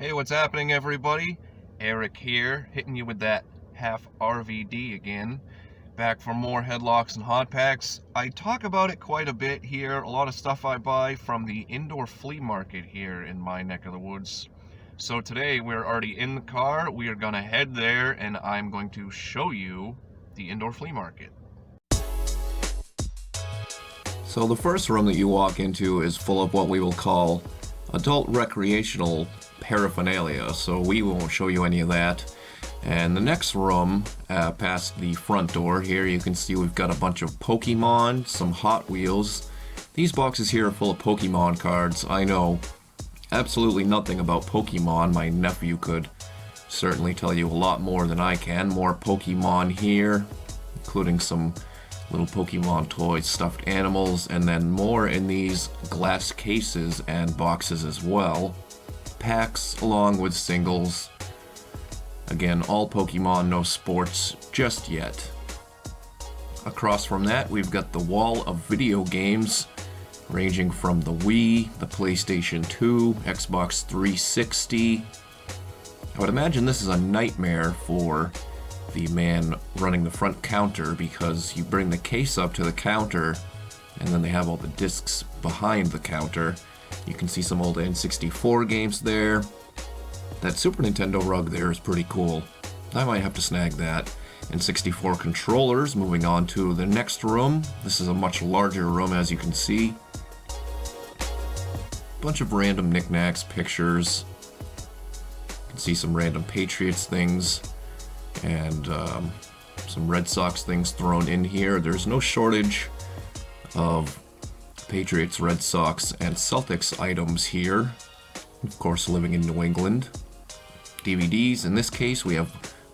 Hey, what's happening, everybody? Eric here, hitting you with that half RVD again. Back for more Headlocks and Hot Packs. I talk about it quite a bit here. A lot of stuff I buy from the indoor flea market here in my neck of the woods. So today we're already in the car. We are gonna head there and I'm going to show you the indoor flea market. So the first room that you walk into is full of what we will call adult recreational paraphernalia, so we won't show you any of that. And the next room, past the front door here, you can see we've got a bunch of Pokemon, some Hot Wheels. These boxes here are full of Pokemon cards. I know absolutely nothing about Pokemon. My nephew could certainly tell you a lot more than I can. More Pokemon here, including some little Pokemon toys, stuffed animals, and then more in these glass cases and boxes as well. Packs along with singles. Again, all Pokemon, no sports just yet. Across from that, we've got the wall of video games ranging from the Wii, the PlayStation 2, Xbox 360. I would imagine this is a nightmare for the man running the front counter, because you bring the case up to the counter and then they have all the discs behind the counter. You can see some old N64 games there. That Super Nintendo rug there is pretty cool. I might have to snag that. N64 controllers. Moving on to the next room. This is a much larger room, as you can see. Bunch of random knickknacks, pictures. You can see some random Patriots things and some Red Sox things thrown in here. There's no shortage of Patriots, Red Sox, and Celtics items here. Of course, living in New England. DVDs. In this case, we have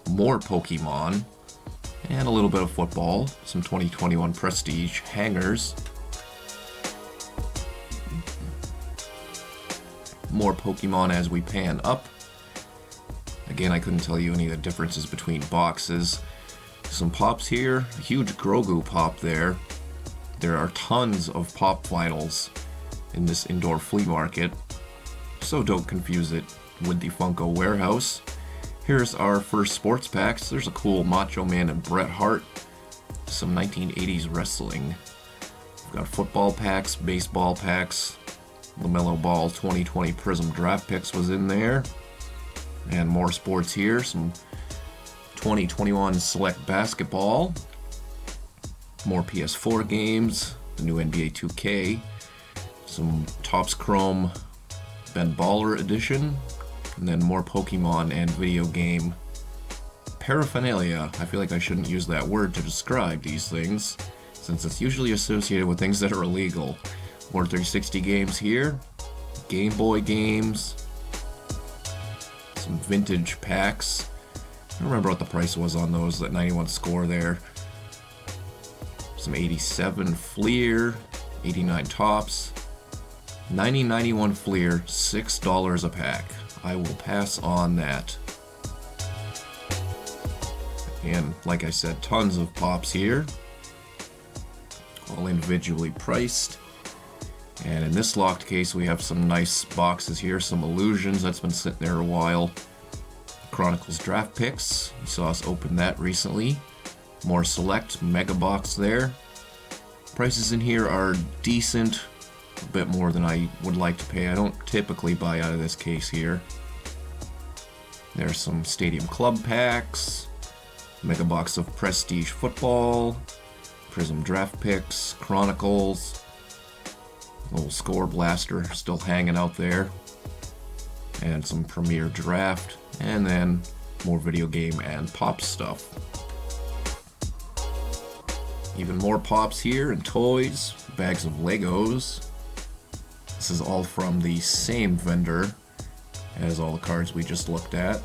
more Pokemon and a little bit of football. Some 2021 Prestige hangers. More Pokemon as we pan up. Again, I couldn't tell you any of the differences between boxes. Some pops here, a huge Grogu pop there. There are tons of pop vinyls in this indoor flea market, so don't confuse it with the Funko warehouse. Here's our first sports packs. There's a cool Macho Man and Bret Hart, some 1980s wrestling. We've got football packs, baseball packs, LaMelo Ball 2020 Prism draft picks was in there. And more sports here, some 2021 Select Basketball, more PS4 games, the new NBA 2K, some Topps Chrome Ben Baller Edition, and then more Pokemon and video game paraphernalia. I feel like I shouldn't use that word to describe these things, since it's usually associated with things that are illegal. More 360 games here, Game Boy games, some vintage packs. I don't remember what the price was on those, that 91 score there. Some 87 Flea, 89 Topps, 9091 Flea, $6 a pack. I will pass on that. And like I said, tons of pops here, all individually priced. And in this locked case, we have some nice boxes here, some Illusions, that's been sitting there a while. Chronicles draft picks, you saw us open that recently. More Select mega box there. Prices in here are decent, a bit more than I would like to pay. I don't typically buy out of this case here. There's some Stadium Club packs, mega box of Prestige football, Prism draft picks, Chronicles. Little Score Blaster still hanging out there. And some Premier Draft. And then more video game and pop stuff. Even more pops here and toys. Bags of Legos. This is all from the same vendor as all the cards we just looked at.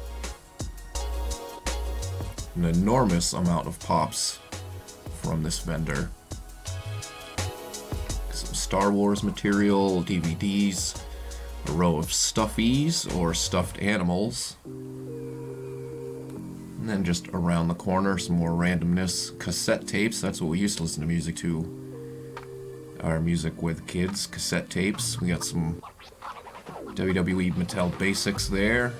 An enormous amount of pops from this vendor. Star Wars material, DVDs, a row of stuffies or stuffed animals. And then just around the corner, some more randomness. Cassette tapes, that's what we used to listen to music to. Our music with kids, cassette tapes. We got some WWE Mattel Basics there.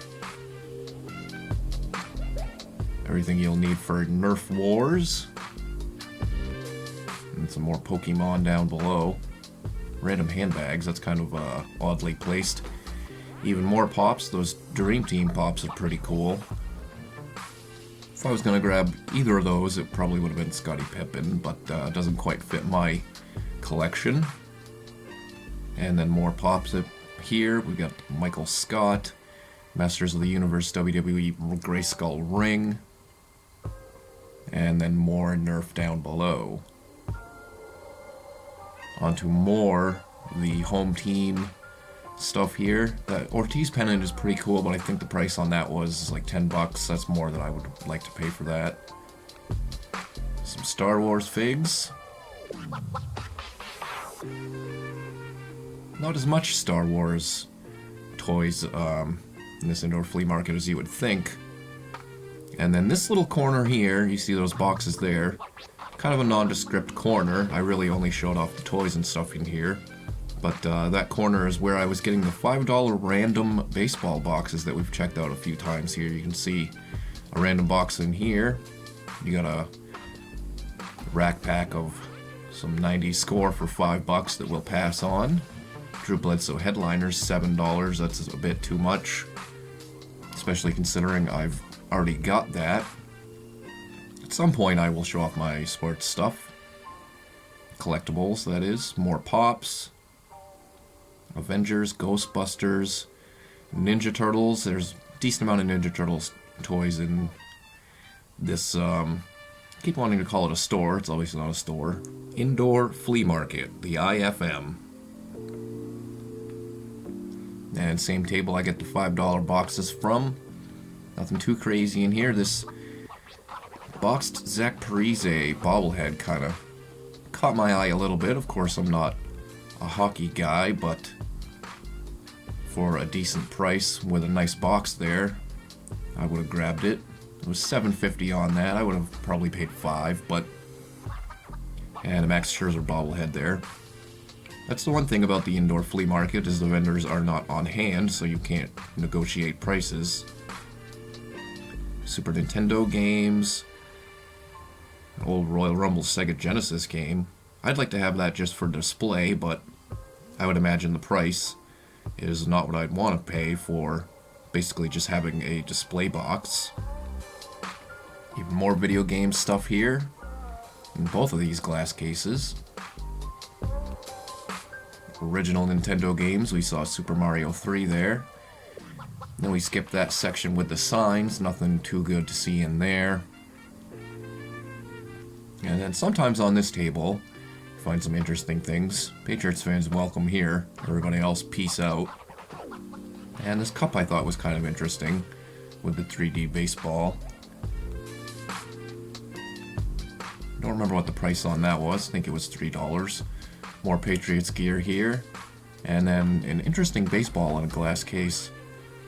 Everything you'll need for Nerf Wars. And some more Pokemon down below. Random handbags, that's kind of oddly placed. Even more pops, those Dream Team pops are pretty cool. If I was going to grab either of those, it probably would have been Scottie Pippen, but it doesn't quite fit my collection. And then more pops up here. We've got Michael Scott, Masters of the Universe WWE Grayskull ring. And then more Nerf down below. Onto more the home team stuff here. The Ortiz pennant is pretty cool, but I think the price on that was like $10. That's more than I would like to pay for that. Some Star Wars figs. Not as much Star Wars toys in this indoor flea market as you would think. And then this little corner here, you see those boxes there. Kind of a nondescript corner. I really only showed off the toys and stuff in here. But that corner is where I was getting the $5 random baseball boxes that we've checked out a few times here. You can see a random box in here. You got a rack pack of some 90s score for $5 that we'll pass on. Drew Bledsoe headliners, $7. That's a bit too much. Especially considering I've already got that. At some point I will show off my sports stuff. Collectibles, that is. More pops. Avengers, Ghostbusters, Ninja Turtles. There's a decent amount of Ninja Turtles toys in this, I keep wanting to call it a store. It's obviously not a store. Indoor Flea Market, the IFM. And same table I get the $5 boxes from. Nothing too crazy in here. This boxed Zach Parise bobblehead kind of caught my eye a little bit. Of course, I'm not a hockey guy, but for a decent price with a nice box there, I would have grabbed it. It was $7.50 on that. I would have probably paid $5, but... And a Max Scherzer bobblehead there. That's the one thing about the indoor flea market, is the vendors are not on hand, so you can't negotiate prices. Super Nintendo games. An old Royal Rumble Sega Genesis game. I'd like to have that just for display, but I would imagine the price is not what I'd want to pay for basically just having a display box. Even more video game stuff here in both of these glass cases. Original Nintendo games, we saw Super Mario 3 there. Then we skipped that section with the signs, nothing too good to see in there. And then sometimes on this table, find some interesting things. Patriots fans, welcome here. Everybody else, peace out. And this cup I thought was kind of interesting with the 3D baseball. Don't remember what the price on that was. I think it was $3. More Patriots gear here. And then an interesting baseball in a glass case.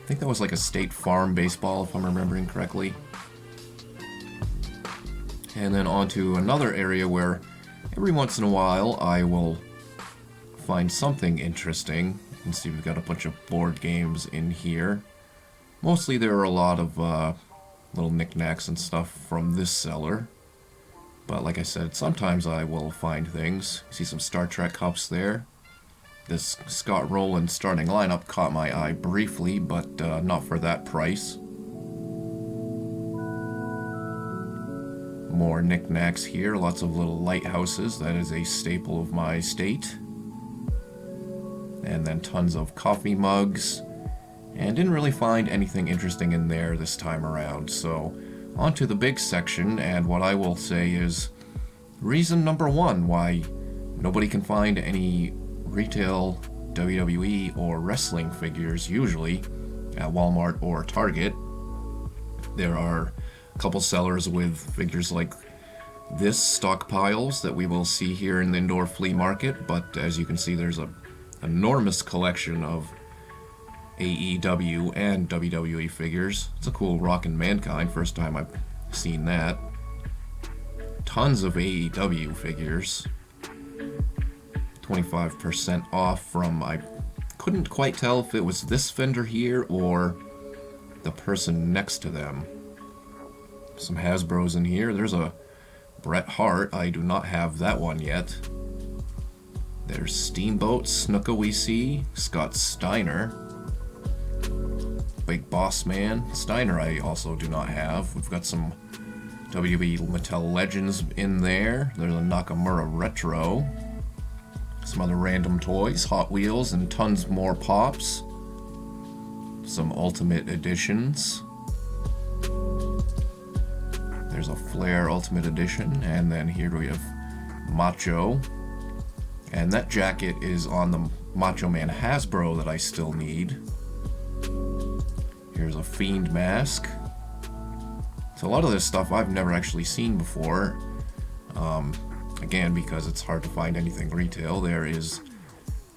I think that was like a State Farm baseball, if I'm remembering correctly. And then on to another area where every once in a while I will find something interesting. You can see we've got a bunch of board games in here. Mostly there are a lot of little knickknacks and stuff from this seller. But like I said, sometimes I will find things. See some Star Trek cups there. This Scott Rowland starting lineup caught my eye briefly, but not for that price. More knickknacks here, lots of little lighthouses. That is a staple of my state. And then tons of coffee mugs. And didn't really find anything interesting in there this time around. So on to the big section, and what I will say is reason number one why nobody can find any retail WWE or wrestling figures usually at Walmart or Target. There are a couple sellers with figures like this, stockpiles that we will see here in the indoor flea market, but as you can see there's an enormous collection of AEW and WWE figures. It's a cool Rockin' Mankind, first time I've seen that. Tons of AEW figures. 25% off from, I couldn't quite tell if it was this vendor here or the person next to them. Some Hasbros in here. There's a Bret Hart. I do not have that one yet. There's Steamboat, Snuka we see, Scott Steiner, Big Boss Man. Steiner I also do not have. We've got some WWE Mattel Legends in there. There's a Nakamura Retro. Some other random toys, Hot Wheels, and tons more pops. Some Ultimate Editions. There's a Flair Ultimate Edition, and then here we have Macho. And that jacket is on the Macho Man Hasbro that I still need. Here's a Fiend mask. So a lot of this stuff I've never actually seen before. Again, because it's hard to find anything retail. There is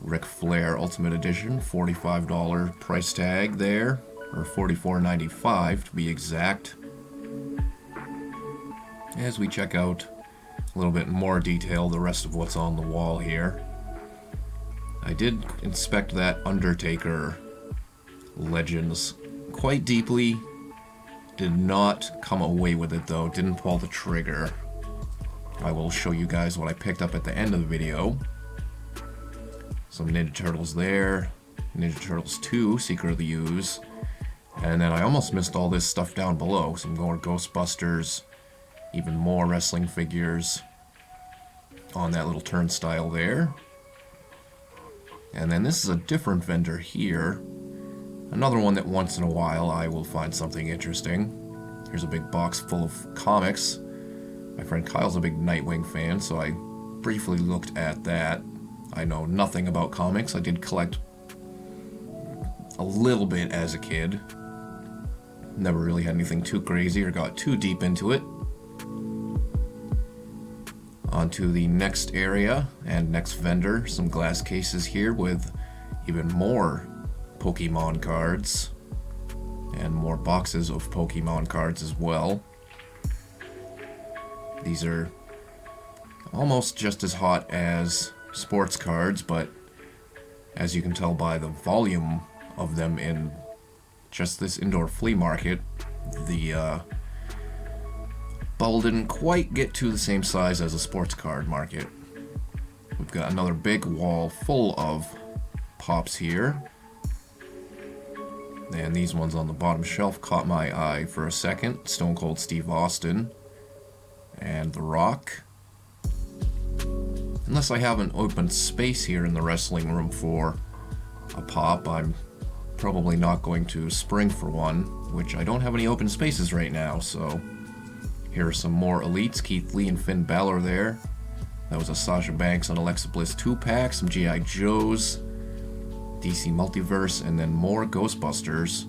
Ric Flair Ultimate Edition, $45 price tag there, or $44.95 to be exact. As we check out a little bit more detail the rest of what's on the wall here. I did inspect that Undertaker Legends quite deeply. Did not come away with it though, didn't pull the trigger. I will show you guys what I picked up at the end of the video. Some Ninja Turtles there, Ninja Turtles 2, Secret of the Ooze, and then I almost missed all this stuff down below. Some more Ghostbusters, even more wrestling figures on that little turnstile there. And then this is a different vendor here. Another one that once in a while I will find something interesting. Here's a big box full of comics. My friend Kyle's a big Nightwing fan, so I briefly looked at that. I know nothing about comics. I did collect a little bit as a kid. Never really had anything too crazy or got too deep into it. On to the next area and next vendor. Some glass cases here with even more Pokemon cards. And more boxes of Pokemon cards as well. These are almost just as hot as sports cards, but as you can tell by the volume of them in just this indoor flea market, the bubble didn't quite get to the same size as a sports card market. We've got another big wall full of pops here. And these ones on the bottom shelf caught my eye for a second. Stone Cold Steve Austin and The Rock. Unless I have an open space here in the wrestling room for a pop, I'm probably not going to spring for one, which I don't have any open spaces right now, so here are some more elites. Keith Lee and Finn Balor there. That was a Sasha Banks and Alexa Bliss 2-pack, some G.I. Joes, DC Multiverse, and then more Ghostbusters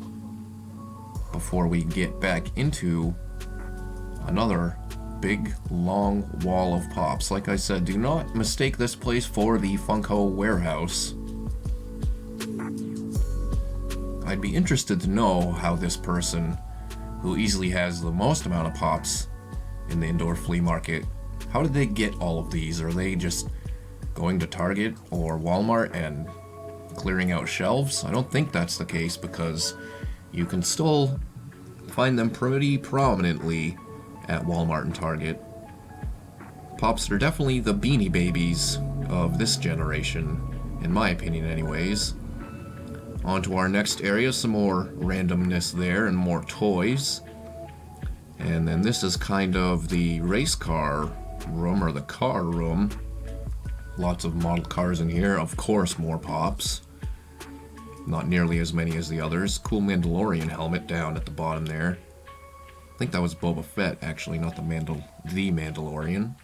before we get back into another big long wall of pops. Like I said, do not mistake this place for the Funko warehouse. I'd be interested to know how this person, who easily has the most amount of pops in the indoor flea market, how did they get all of these? Are they just going to Target or Walmart and clearing out shelves? I don't think that's the case, because you can still find them pretty prominently at Walmart and Target. Pops are definitely the Beanie Babies of this generation, in my opinion anyways. On to our next area, some more randomness there and more toys. And then this is kind of the race car room, or the car room. Lots of model cars in here, of course more pops. Not nearly as many as the others. Cool Mandalorian helmet down at the bottom there. I think that was Boba Fett, actually, not the Mandalorian.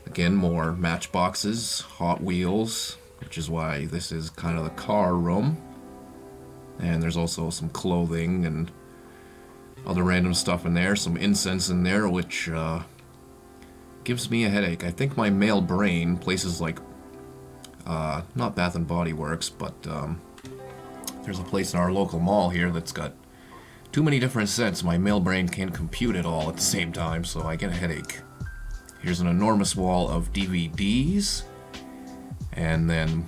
Again, more Matchboxes, Hot Wheels, which is why this is kind of the car room. And there's also some clothing and other random stuff in there. Some incense in there, which gives me a headache. I think my male brain, places like, not Bath and Body Works, but there's a place in our local mall here that's got too many different scents. My male brain can't compute it all at the same time, so I get a headache. Here's an enormous wall of DVDs, and then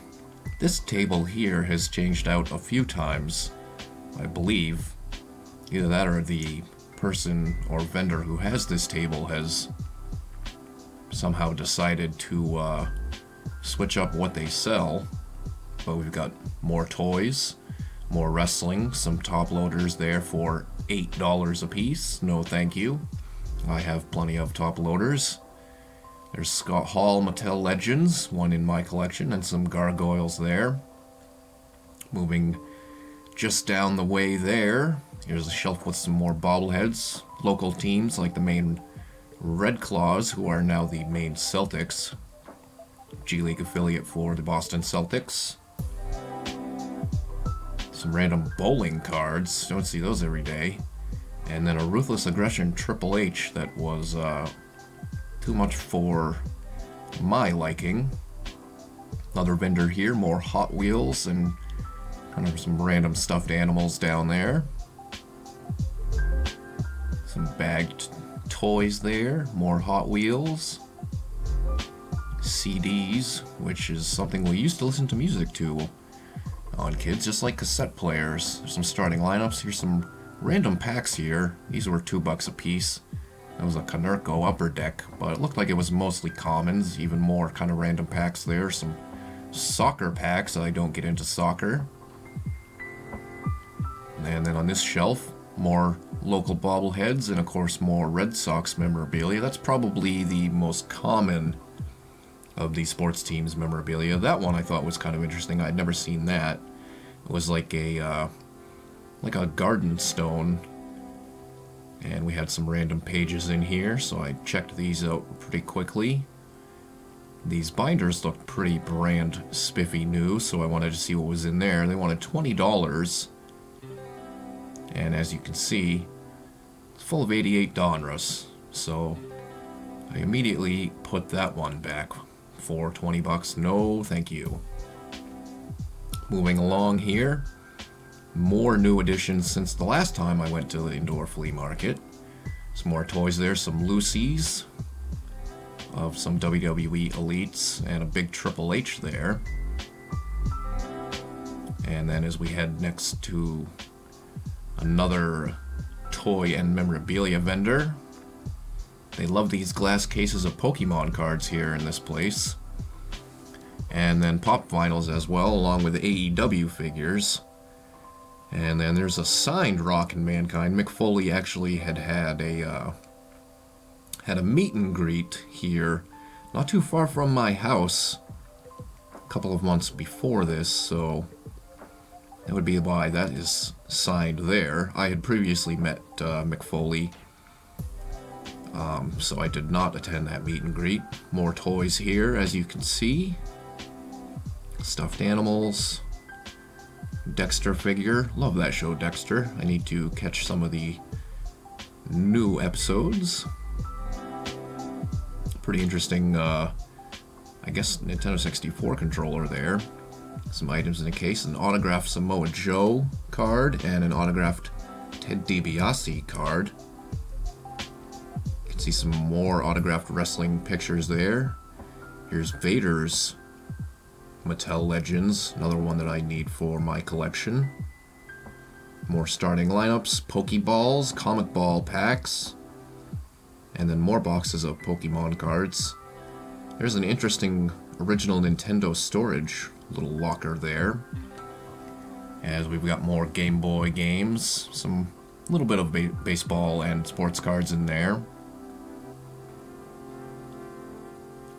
This table here has changed out a few times, I believe. Either that or the person or vendor who has this table has somehow decided to switch up what they sell. But we've got more toys, more wrestling, some top loaders there for $8 a piece. No thank you. I have plenty of top loaders. There's Scott Hall Mattel Legends, one in my collection, and some gargoyles there. Moving just down the way there, here's a shelf with some more bobbleheads. Local teams like the Maine Red Claws, who are now the Maine Celtics. G League affiliate for the Boston Celtics. Some random bowling cards, don't see those every day. And then a Ruthless Aggression Triple H that was too much for my liking. Another vendor here, more Hot Wheels and kind of some random stuffed animals down there. Some bagged toys there, more Hot Wheels. CDs, which is something we used to listen to music to on kids, just like cassette players. There's some starting lineups. Here's some random packs here. These were $2 a piece. That was a Canerco Upper Deck, but it looked like it was mostly commons. Even more kind of random packs there. Some soccer packs. I don't get into soccer. And then on this shelf, more local bobbleheads and of course more Red Sox memorabilia. That's probably the most common of the sports teams memorabilia. That one I thought was kind of interesting. I'd never seen that. It was like a garden stone, and we had some random pages in here, so I checked these out pretty quickly. These binders looked pretty brand spiffy new, so I wanted to see what was in there. They wanted $20, and as you can see, it's full of 88 Donruss, so I immediately put that one back for $20. No thank you. Moving along here, more new additions since the last time I went to the indoor flea market. Some more toys there, some Lucy's of some WWE elites and a big Triple H there. And then as we head next to another toy and memorabilia vendor, they love these glass cases of Pokemon cards here in this place. And then pop vinyls as well, along with AEW figures. And then there's a signed Rockin' Mankind. Mick Foley actually had a meet and greet here, not too far from my house, a couple of months before this, so that would be why that is signed there. I had previously met Mick Foley, so I did not attend that meet and greet. More toys here, as you can see. Stuffed animals. Dexter figure. Love that show, Dexter. I need to catch some of the new episodes. Pretty interesting, I guess, Nintendo 64 controller there. Some items in a case. An autographed Samoa Joe card and an autographed Ted DiBiase card. You can see some more autographed wrestling pictures there. Here's Vader's Mattel Legends, another one that I need for my collection. More starting lineups, Pokeballs, comic ball packs, and then more boxes of Pokemon cards. There's an interesting original Nintendo storage little locker there. As we've got more Game Boy games, some little bit of baseball and sports cards in there.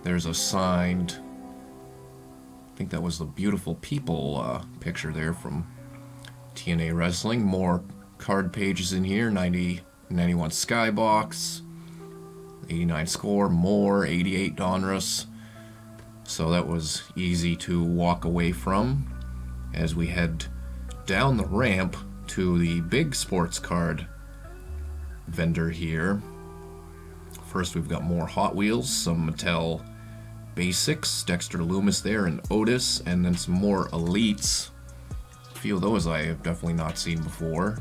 There's a signed, I think that was the Beautiful People picture there from TNA Wrestling. More card pages in here, 90, 91 Skybox, 89 Score, more, 88 Donruss. So that was easy to walk away from as we head down the ramp to the big sports card vendor here. First we've got more Hot Wheels, some Mattel Basics, Dexter Loomis there, and Otis, and then some more Elites. A few of those I have definitely not seen before.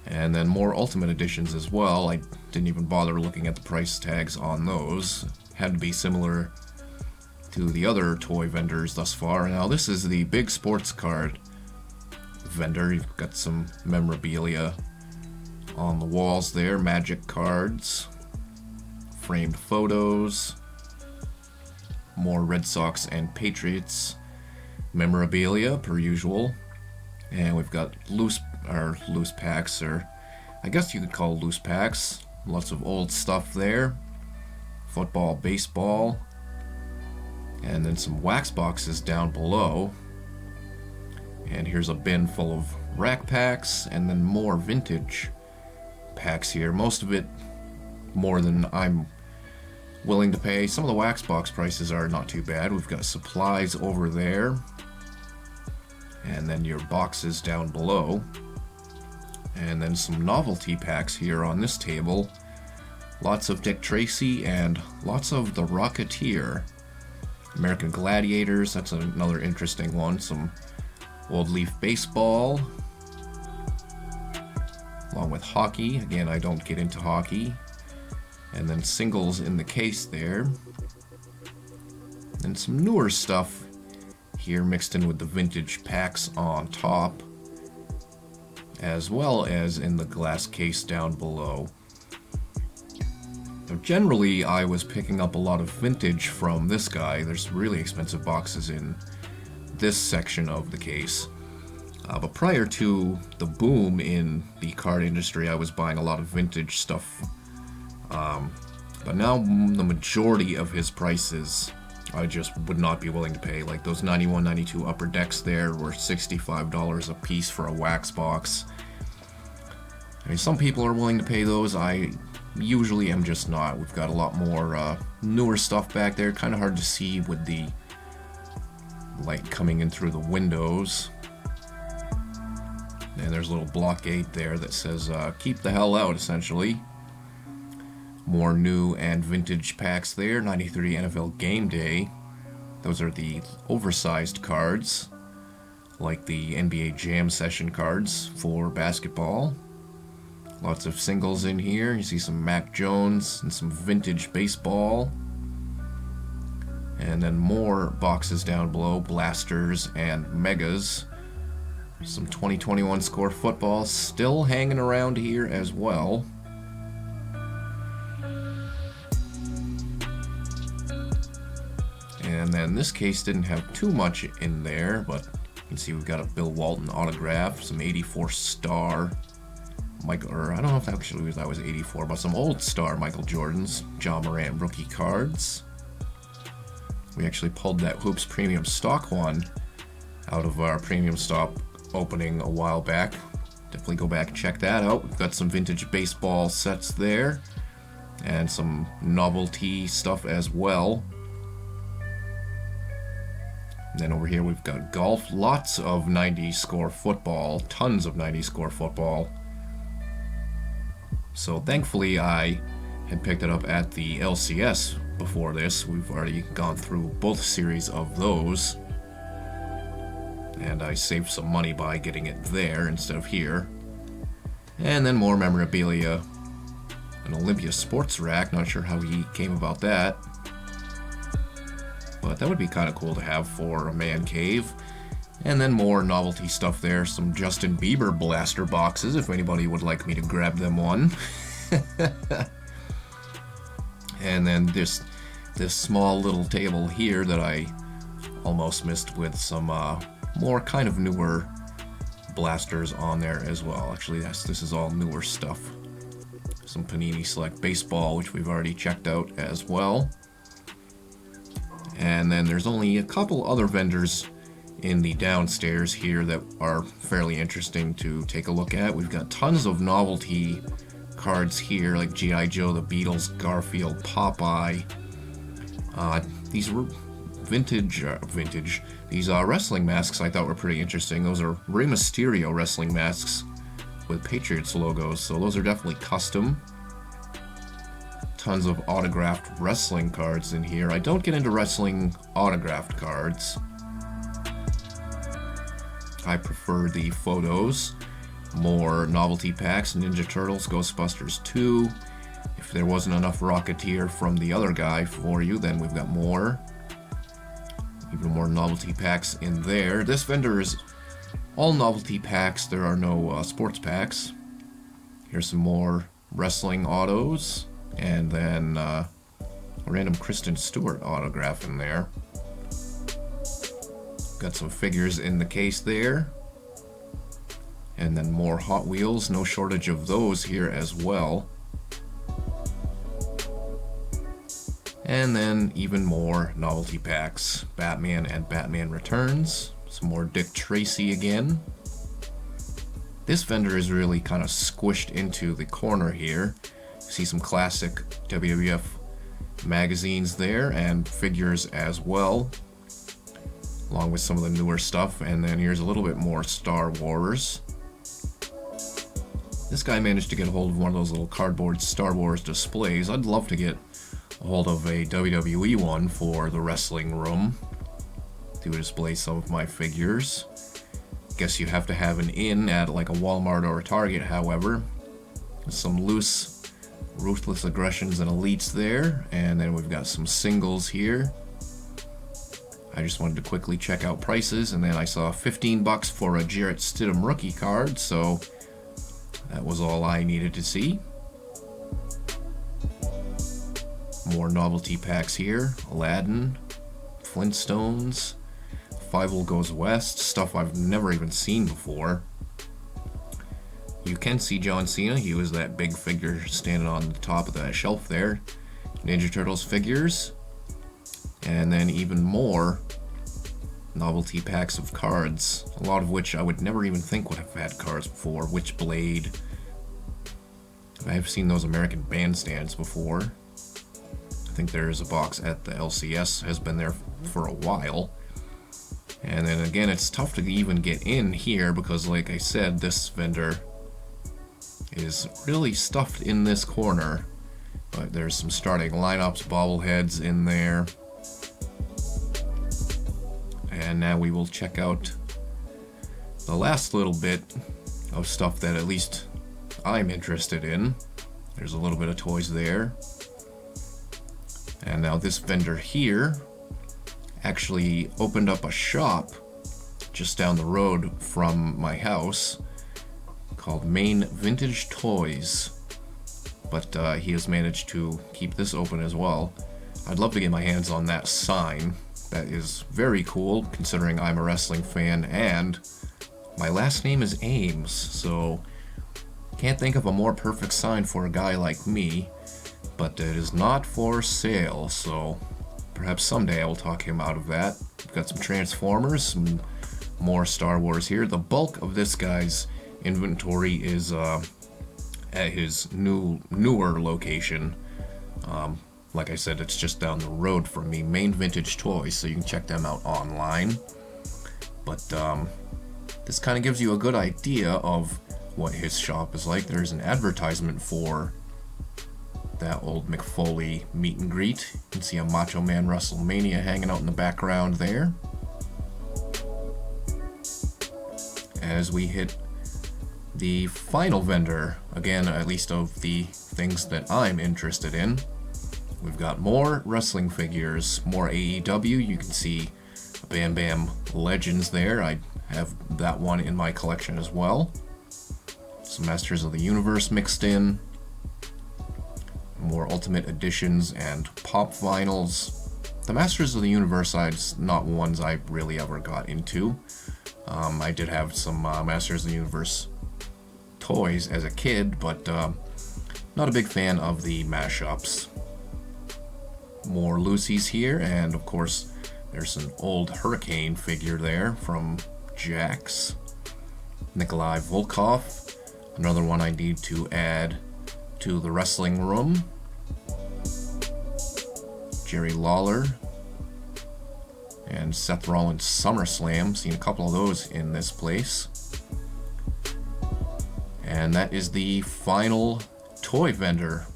And then more Ultimate Editions as well. I didn't even bother looking at the price tags on those. Had to be similar to the other toy vendors thus far. Now this is the big sports card vendor. You've got some memorabilia on the walls there, Magic cards, framed photos, more Red Sox and Patriots memorabilia per usual, and we've got loose packs, or I guess you could call loose packs. Lots of old stuff there, football, baseball, and then some wax boxes down below. And here's a bin full of rack packs, and then more vintage packs here. Most of it more than I'm willing to pay. Some of the wax box prices are not too bad. We've got supplies over there, and then your boxes down below, and then some novelty packs here on this table. Lots of Dick Tracy and lots of the Rocketeer. American Gladiators, that's another interesting one. Some old Leaf baseball, along with hockey. Again, I don't get into hockey. And then singles in the case there. And some newer stuff here mixed in with the vintage packs on top, as well as in the glass case down below. Now, generally, I was picking up a lot of vintage from this guy. There's really expensive boxes in this section of the case. But prior to the boom in the card industry, I was buying a lot of vintage stuff. But now the majority of his prices I just would not be willing to pay. Like those 91, 92 upper decks there were $65 a piece for a wax box. I mean, some people are willing to pay those. I usually am just not. We've got a lot more newer stuff back there. Kind of hard to see with the light coming in through the windows. And there's a little blockade there that says, keep the hell out, essentially. More new and vintage packs there. 93 NFL Game Day. Those are the oversized cards, like the NBA Jam Session cards for basketball. Lots of singles in here. You see some Mac Jones and some vintage baseball. And then more boxes down below, blasters and megas. Some 2021 score football still hanging around here as well. And then this case didn't have too much in there, but you can see we've got a Bill Walton autograph, some 84 star Michael, or I don't know if actually that was 84, but some old star Michael Jordan's John Morant rookie cards. We actually pulled that Hoops Premium Stock one out of our Premium Stock opening a while back. Definitely go back and check that out. We've got some vintage baseball sets there and some novelty stuff as well. And then over here we've got golf, lots of 90 score football, tons of 90 score football. So thankfully I had picked it up at the LCS before this. We've already gone through both series of those. And I saved some money by getting it there instead of here. And then more memorabilia. An Olympia sports rack, not sure how he came about that. But that would be kind of cool to have for a man cave. And then more novelty stuff there. Some Justin Bieber blaster boxes, if anybody would like me to grab them one. And then this small little table here that I almost missed with some more kind of newer blasters on there as well. Actually, this is all newer stuff. Some Panini Select Baseball, which we've already checked out as well. And then there's only a couple other vendors in the downstairs here that are fairly interesting to take a look at. We've got tons of novelty cards here, like G.I. Joe, the Beatles, Garfield, Popeye. These were vintage. These wrestling masks I thought were pretty interesting. Those are Rey Mysterio wrestling masks with Patriots logos, so those are definitely custom. Tons of autographed wrestling cards in here. I don't get into wrestling autographed cards. I prefer the photos. More novelty packs, Ninja Turtles, Ghostbusters 2. If there wasn't enough Rocketeer from the other guy for you, then we've got more. Even more novelty packs in there. This vendor is all novelty packs. There are no sports packs. Here's some more wrestling autos, and then a random Kristen Stewart autograph in there. Got some figures in the case there. And then more Hot Wheels, no shortage of those here as well. And then even more novelty packs, Batman and Batman Returns. Some more Dick Tracy again. This vendor is really kind of squished into the corner here. See some classic WWF magazines there and figures as well, along with some of the newer stuff. And then here's a little bit more Star Wars. This guy managed to get a hold of one of those little cardboard Star Wars displays. I'd love to get a hold of a WWE one for the wrestling room to display some of my figures. Guess you have to have an in at like a Walmart or a Target, however. Some loose Ruthless Aggressions and Elites there, and then we've got some singles here. I just wanted to quickly check out prices, and then I saw $15 for a Jarrett Stidham rookie card, so that was all I needed to see. More novelty packs here. Aladdin, Flintstones, Fievel Goes West, stuff I've never even seen before. You can see John Cena, he was that big figure standing on the top of that shelf there. Ninja Turtles figures, and then even more novelty packs of cards, a lot of which I would never even think would have had cards before. Witchblade. I have seen those American Bandstands before. I think there's a box at the LCS, has been there for a while. And then again, it's tough to even get in here because, like I said, this vendor is really stuffed in this corner. But there's some starting lineups, bobbleheads in there. And now we will check out the last little bit of stuff that at least I'm interested in. There's a little bit of toys there. And now this vendor here actually opened up a shop just down the road from my house called Maine Vintage Toys. But he has managed to keep this open as well. I'd love to get my hands on that sign. That is very cool, considering I'm a wrestling fan, and my last name is Ames, so can't think of a more perfect sign for a guy like me, but it is not for sale, so perhaps someday I will talk him out of that. We've got some Transformers, some more Star Wars here. The bulk of this guy's inventory is at his newer location. Like I said, it's just down the road from me, Maine Vintage Toys, so you can check them out online. But this kind of gives you a good idea of what his shop is like. There's an advertisement for that old McFoley meet and greet. You can see a Macho Man WrestleMania hanging out in the background there. As we hit the final vendor, again, at least of the things that I'm interested in. We've got more wrestling figures, more AEW. You can see Bam Bam Legends there. I have that one in my collection as well. Some Masters of the Universe mixed in. More Ultimate Editions and Pop Vinyls. The Masters of the Universe side's not ones I really ever got into. I did have some Masters of the Universe toys as a kid, but not a big fan of the mashups. More Lucy's here, and of course there's an old Hurricane figure there from Jax. Nikolai Volkov, another one I need to add to the wrestling room. Jerry Lawler and Seth Rollins SummerSlam, seen a couple of those in this place. And that is the final toy vendor.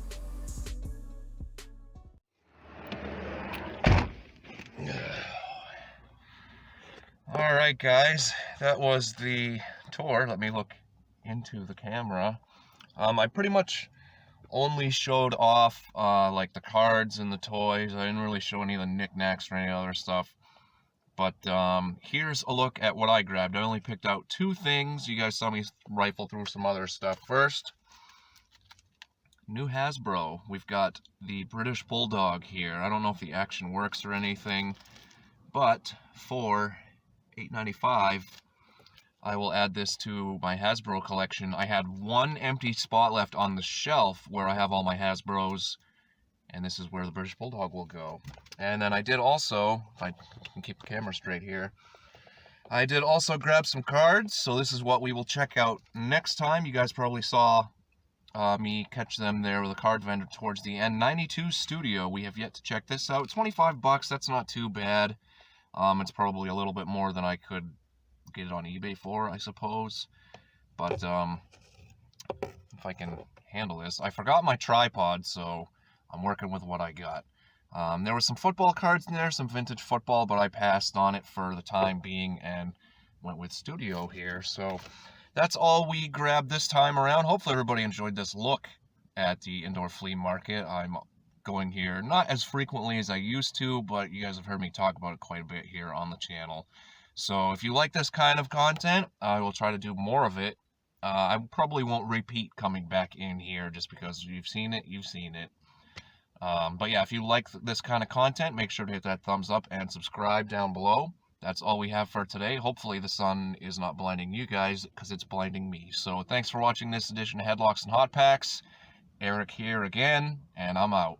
Alright guys, that was the tour. Let me look into the camera. I pretty much only showed off like the cards and the toys. I didn't really show any of the knickknacks or any other stuff. But here's a look at what I grabbed. I only picked out 2 things. You guys saw me rifle through some other stuff. First, new Hasbro. We've got the British Bulldog here. I don't know if the action works or anything, but for $8.95, I will add this to my Hasbro collection. I had 1 empty spot left on the shelf where I have all my Hasbros, and this is where the British Bulldog will go. And then I did also, if I can keep the camera straight here, I did also grab some cards, so this is what we will check out next time. You guys probably saw me catch them there with a card vendor towards the end. 92 Studio, we have yet to check this out. 25 bucks, that's not too bad. It's probably a little bit more than I could get it on eBay for, I suppose. But if I can handle this. I forgot my tripod, so I'm working with what I got. There were some football cards in there, some vintage football, but I passed on it for the time being and went with Studio here. So that's all we grabbed this time around. Hopefully everybody enjoyed this look at the indoor flea market. I'm going here not as frequently as I used to, but you guys have heard me talk about it quite a bit here on the channel. So if you like this kind of content, I will try to do more of it. I probably won't repeat coming back in here just because you've seen it. But yeah, if you like this kind of content, make sure to hit that thumbs up and subscribe down below. That's all we have for today. Hopefully the sun is not blinding you guys, because it's blinding me. So thanks for watching this edition of Headlocks and Hot Packs. Eric here again, and I'm out.